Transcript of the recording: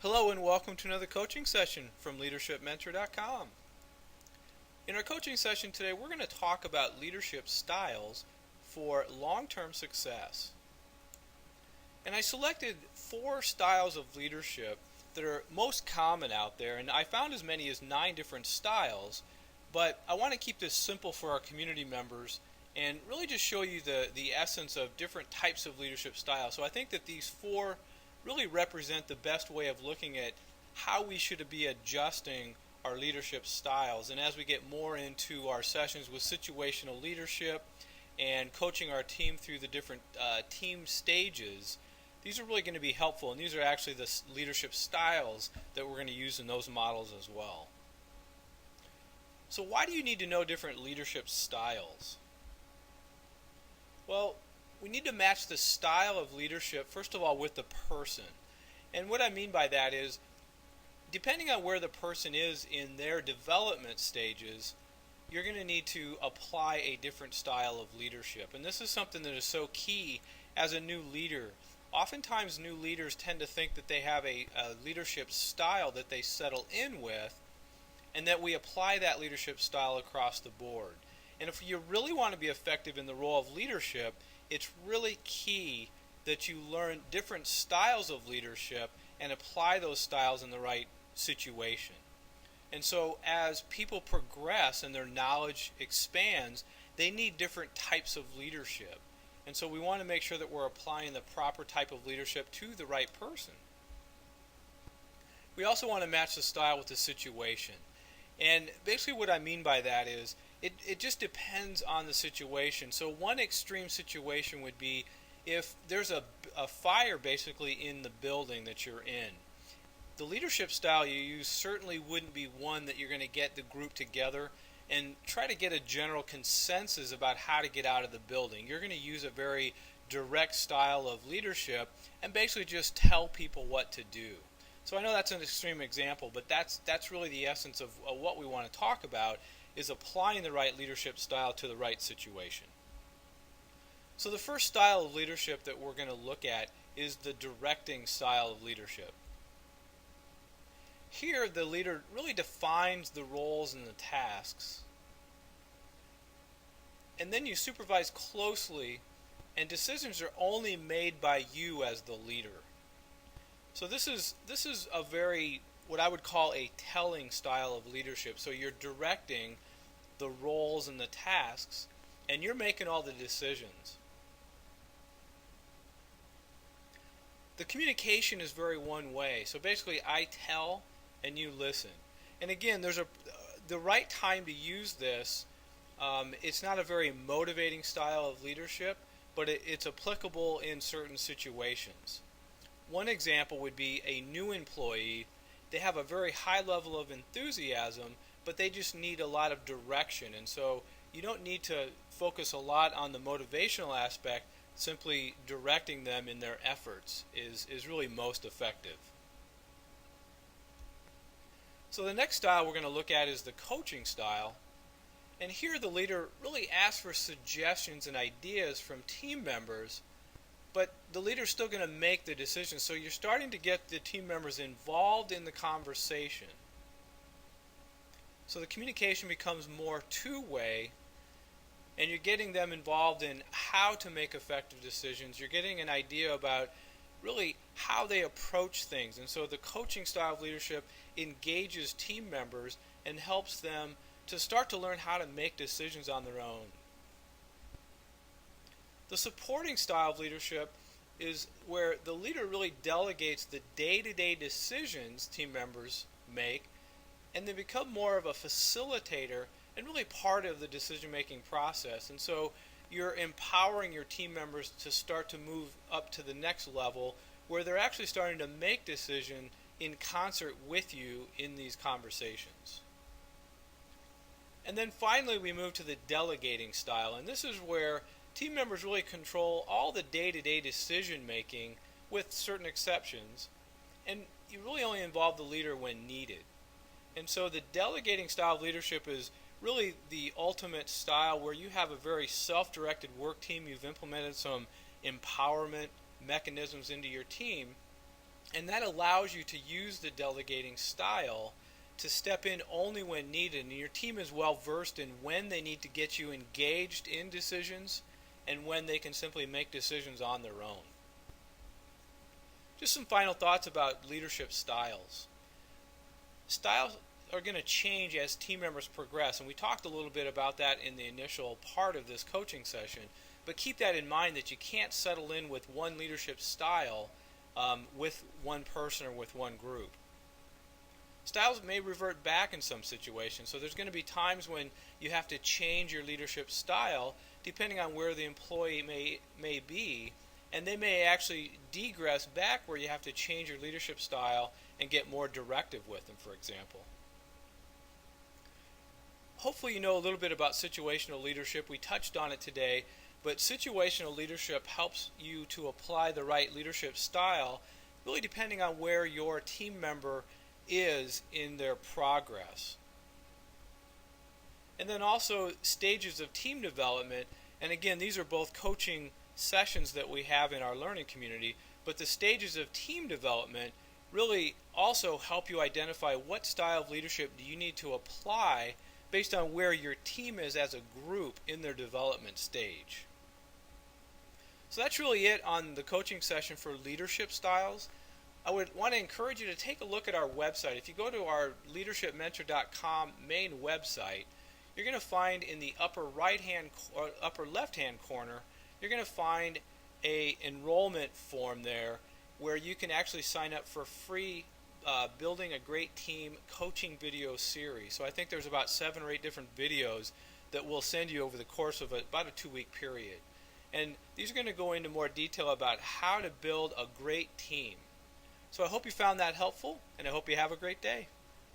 Hello and welcome to another coaching session from leadershipmentor.com. In our coaching session today, we're going to talk about leadership styles for long-term success. And I selected 4 styles of leadership that are most common out there, and I found as many as 9 different styles, but I want to keep this simple for our community members and really just show you the essence of different types of leadership styles. So I think that these 4 really represent the best way of looking at how we should be adjusting our leadership styles. And as we get more into our sessions with situational leadership and coaching our team through the different team stages, these are really going to be helpful. And these are actually the leadership styles that we're going to use in those models as well. So why do you need to know different leadership styles? Well, we need to match the style of leadership, first of all, with the person. And what I mean by that is, depending on where the person is in their development stages, you're going to need to apply a different style of leadership. And this is something that is so key as a new leader. Oftentimes new leaders tend to think that they have a leadership style that they settle in with, and that we apply that leadership style across the board. And if you really want to be effective in the role of leadership, it's really key that you learn different styles of leadership and apply those styles in the right situation. And so as people progress and their knowledge expands, they need different types of leadership. And so we want to make sure that we're applying the proper type of leadership to the right person. We also want to match the style with the situation. And basically what I mean by that is it just depends on the situation. So one extreme situation would be if there's a fire basically in the building that you're in. The leadership style you use certainly wouldn't be one that you're going to get the group together and try to get a general consensus about how to get out of the building. You're going to use a very direct style of leadership and basically just tell people what to do. So I know that's an extreme example, but that's really the essence of what we want to talk about, is applying the right leadership style to the right situation. So the first style of leadership that we're going to look at is the directing style of leadership. Here the leader really defines the roles and the tasks, and then you supervise closely, and decisions are only made by you as the leader. So this is a very, what I would call a telling style of leadership. So you're directing the roles and the tasks, and you're making all the decisions. The communication is very one way. So basically I tell and you listen. And again, there's the right time to use this. It's not a very motivating style of leadership, but it's applicable in certain situations. One example would be a new employee. They have a very high level of enthusiasm, but they just need a lot of direction. And so you don't need to focus a lot on the motivational aspect. Simply directing them in their efforts is really most effective. So the next style we're going to look at is the coaching style. And here the leader really asks for suggestions and ideas from team members, but the leader's still going to make the decision. So you're starting to get the team members involved in the conversation. So the communication becomes more two-way, and you're getting them involved in how to make effective decisions. You're getting an idea about really how they approach things. And so the coaching style of leadership engages team members and helps them to start to learn how to make decisions on their own. The supporting style of leadership is where the leader really delegates the day-to-day decisions team members make, and they become more of a facilitator and really part of the decision-making process. And so you're empowering your team members to start to move up to the next level where they're actually starting to make decisions in concert with you in these conversations. And then finally we move to the delegating style, and this is where team members really control all the day-to-day decision making with certain exceptions, and you really only involve the leader when needed. And so the delegating style of leadership is really the ultimate style where you have a very self-directed work team. You've implemented some empowerment mechanisms into your team, And that allows you to use the delegating style to step in only when needed, and your team is well versed in when they need to get you engaged in decisions and when they can simply make decisions on their own. Just some final thoughts about leadership styles. Styles are going to change as team members progress, and we talked a little bit about that in the initial part of this coaching session, but keep that in mind that you can't settle in with one leadership style with one person or with one group. Styles may revert back in some situations, so there's going to be times when you have to change your leadership style depending on where the employee may be, and they may actually degress back where you have to change your leadership style and get more directive with them, for example. Hopefully you know a little bit about situational leadership. We touched on it today, but situational leadership helps you to apply the right leadership style really depending on where your team member is in their progress. And then also stages of team development, and again these are both coaching sessions that we have in our learning community, but the stages of team development really also help you identify what style of leadership do you need to apply based on where your team is as a group in their development stage. So that's really it on the coaching session for leadership styles. I would want to encourage you to take a look at our website. If you go to our leadershipmentor.com main website, you're going to find in the upper right-hand or upper left-hand corner, you're going to find a enrollment form there where you can actually sign up for free Building a Great Team coaching video series. So I think there's about 7 or 8 different videos that we'll send you over the course of about a 2-week period. And these are going to go into more detail about how to build a great team. So I hope you found that helpful, and I hope you have a great day.